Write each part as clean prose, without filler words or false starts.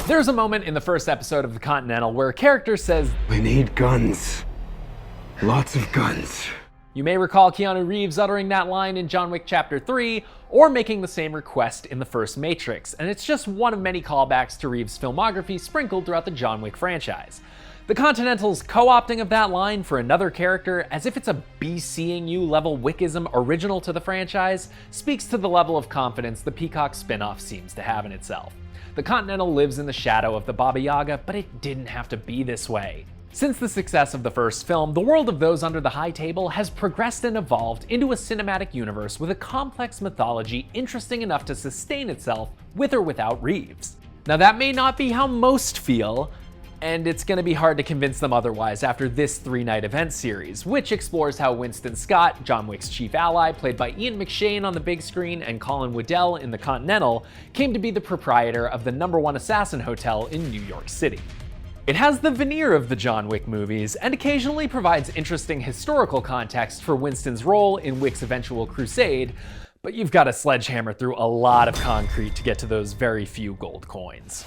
There's a moment in the first episode of The Continental where a character says, "We need guns. Lots of guns." You may recall Keanu Reeves uttering that line in John Wick Chapter 3, or making the same request in the first Matrix, and it's just one of many callbacks to Reeves' filmography sprinkled throughout the John Wick franchise. The Continental's co-opting of that line for another character, as if it's a be seeing you level Wickism original to the franchise, speaks to the level of confidence the Peacock spin-off seems to have in itself. The Continental lives in the shadow of the Baba Yaga, but it didn't have to be this way. Since the success of the first film, the world of Those Under the High Table has progressed and evolved into a cinematic universe with a complex mythology interesting enough to sustain itself with or without Reeves. Now that may not be how most feel, and it's going to be hard to convince them otherwise after this 3-night event series, which explores how Winston Scott, John Wick's chief ally, played by Ian McShane on the big screen, and Colin Waddell in The Continental, came to be the proprietor of the #1 assassin hotel in New York City. It has the veneer of the John Wick movies, and occasionally provides interesting historical context for Winston's role in Wick's eventual crusade, but you've got to sledgehammer through a lot of concrete to get to those very few gold coins.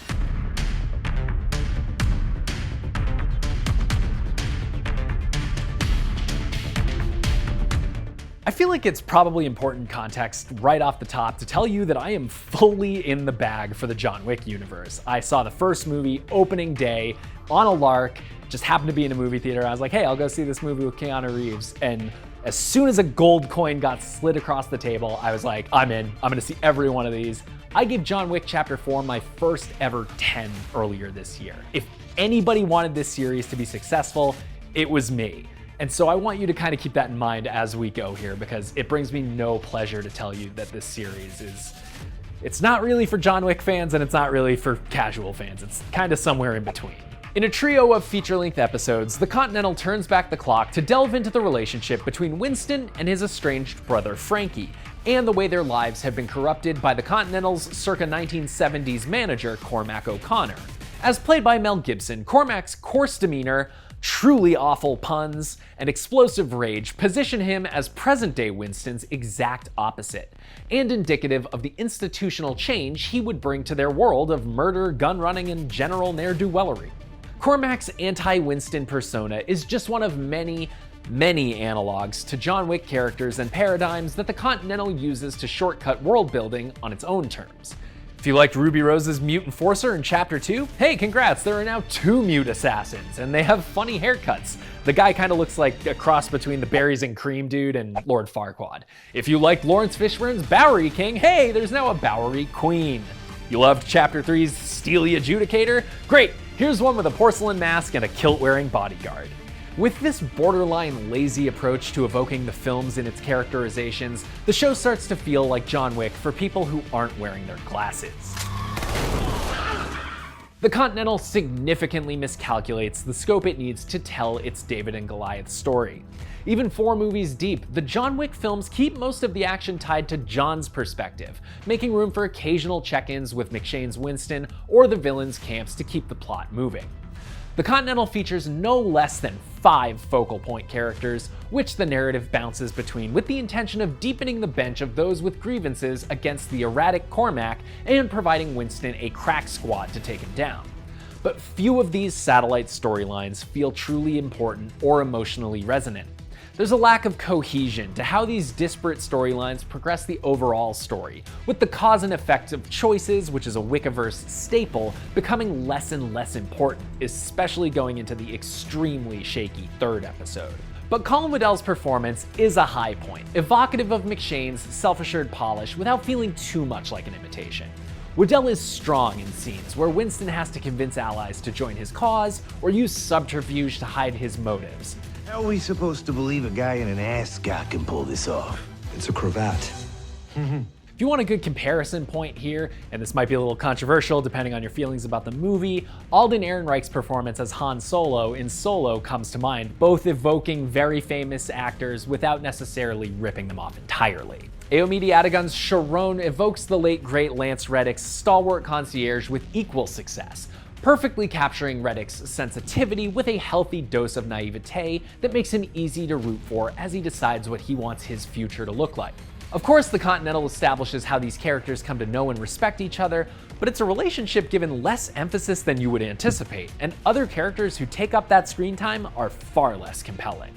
I feel like it's probably important context right off the top to tell you that I am fully in the bag for the John Wick universe. I saw the first movie opening day on a lark, just happened to be in a movie theater. I was like, hey, I'll go see this movie with Keanu Reeves. And as soon as a gold coin got slid across the table, I was like, I'm in. I'm gonna see every one of these. I gave John Wick Chapter 4 my first ever 10 earlier this year. If anybody wanted this series to be successful, it was me. And so I want you to kind of keep that in mind as we go here, because it brings me no pleasure to tell you that this series it's not really for John Wick fans and it's not really for casual fans. It's kind of somewhere in between. In a trio of feature-length episodes, The Continental turns back the clock to delve into the relationship between Winston and his estranged brother Frankie, and the way their lives have been corrupted by the Continental's circa 1970s manager Cormac O'Connor. As played by Mel Gibson, Cormac's coarse demeanor, truly awful puns, and explosive rage position him as present-day Winston's exact opposite, and indicative of the institutional change he would bring to their world of murder, gun-running, and general ne'er-do-wellery. Cormac's anti-Winston persona is just one of many analogs to John Wick characters and paradigms that the Continental uses to shortcut world building on its own terms. If you liked Ruby Rose's mute enforcer in Chapter 2, hey, congrats, there are now 2 mute assassins, and they have funny haircuts. The guy kind of looks like a cross between the Berries and Cream dude and Lord Farquaad. If you liked Lawrence Fishburne's Bowery King, hey, there's now a Bowery Queen. You loved Chapter 3's Steely Adjudicator? Great, here's one with a porcelain mask and a kilt-wearing bodyguard. With this borderline lazy approach to evoking the films in its characterizations, the show starts to feel like John Wick for people who aren't wearing their glasses. The Continental significantly miscalculates the scope it needs to tell its David and Goliath story. Even 4 movies deep, the John Wick films keep most of the action tied to John's perspective, making room for occasional check-ins with McShane's Winston or the villain's camps to keep the plot moving. The Continental features no less than 5 focal point characters, which the narrative bounces between with the intention of deepening the bench of those with grievances against the erratic Cormac and providing Winston a crack squad to take him down. But few of these satellite storylines feel truly important or emotionally resonant. There's a lack of cohesion to how these disparate storylines progress the overall story, with the cause and effect of choices, which is a Wickiverse staple, becoming less and less important, especially going into the extremely shaky 3rd episode. But Colin Waddell's performance is a high point, evocative of McShane's self-assured polish without feeling too much like an imitation. Waddell is strong in scenes where Winston has to convince allies to join his cause or use subterfuge to hide his motives. How are we supposed to believe a guy in an ascot can pull this off? It's a cravat. If you want a good comparison point here, and this might be a little controversial depending on your feelings about the movie, Alden Ehrenreich's performance as Han Solo in Solo comes to mind, both evoking very famous actors without necessarily ripping them off entirely. Aomidi Adagon's Charon evokes the late great Lance Reddick's stalwart concierge with equal success, perfectly capturing Reddick's sensitivity with a healthy dose of naivete that makes him easy to root for as he decides what he wants his future to look like. Of course, the Continental establishes how these characters come to know and respect each other, but it's a relationship given less emphasis than you would anticipate, and other characters who take up that screen time are far less compelling.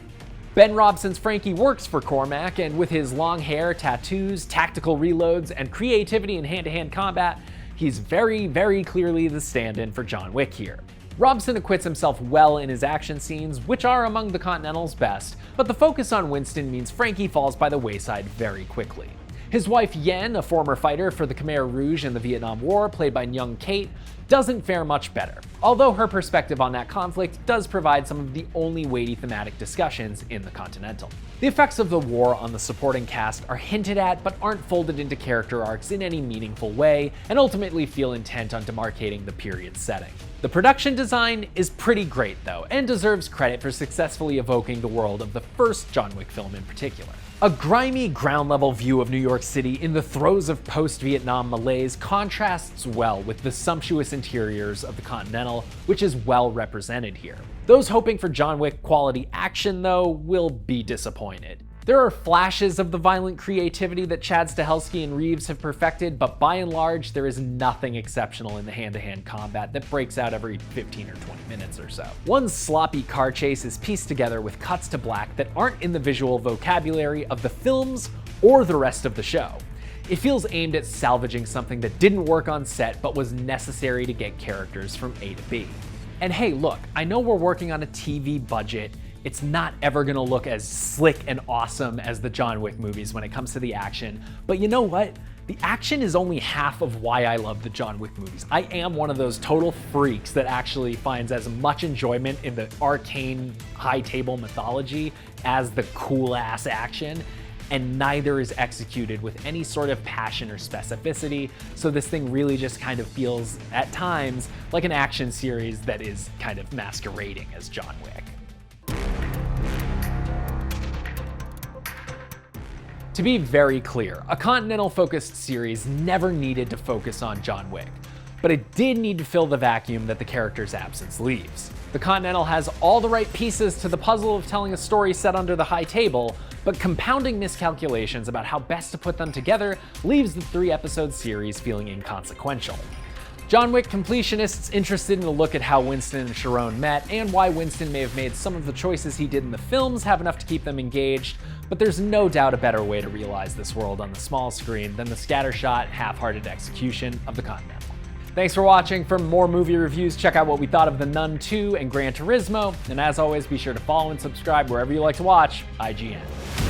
Ben Robson's Frankie works for Cormac, and with his long hair, tattoos, tactical reloads, and creativity in hand-to-hand combat, he's very, very clearly the stand-in for John Wick here. Robson acquits himself well in his action scenes, which are among the Continental's best, but the focus on Winston means Frankie falls by the wayside very quickly. His wife Yen, a former fighter for the Khmer Rouge in the Vietnam War, played by young Kate, doesn't fare much better, although her perspective on that conflict does provide some of the only weighty thematic discussions in the Continental. The effects of the war on the supporting cast are hinted at but aren't folded into character arcs in any meaningful way, and ultimately feel intent on demarcating the period setting. The production design is pretty great though, and deserves credit for successfully evoking the world of the first John Wick film in particular. A grimy ground-level view of New York City in the throes of post-Vietnam malaise contrasts well with the sumptuous interiors of the Continental, which is well represented here. Those hoping for John Wick quality action, though, will be disappointed. There are flashes of the violent creativity that Chad Stahelski and Reeves have perfected, but by and large, there is nothing exceptional in the hand-to-hand combat that breaks out every 15 or 20 minutes or so. One sloppy car chase is pieced together with cuts to black that aren't in the visual vocabulary of the films or the rest of the show. It feels aimed at salvaging something that didn't work on set but was necessary to get characters from A to B. And hey, look, I know we're working on a TV budget. It's not ever gonna look as slick and awesome as the John Wick movies when it comes to the action, but you know what? The action is only half of why I love the John Wick movies. I am one of those total freaks that actually finds as much enjoyment in the arcane high table mythology as the cool ass action, and neither is executed with any sort of passion or specificity, so this thing really just kind of feels, at times, like an action series that is kind of masquerading as John Wick. To be very clear, a Continental-focused series never needed to focus on John Wick, but it did need to fill the vacuum that the character's absence leaves. The Continental has all the right pieces to the puzzle of telling a story set under the high table, but compounding miscalculations about how best to put them together leaves the 3-episode series feeling inconsequential. John Wick completionists interested in a look at how Winston and Charon met and why Winston may have made some of the choices he did in the films have enough to keep them engaged, but there's no doubt a better way to realize this world on the small screen than the scattershot, half-hearted execution of the Continental. Thanks for watching. For more movie reviews, check out what we thought of The Nun 2 and Gran Turismo, and as always, be sure to follow and subscribe wherever you like to watch IGN.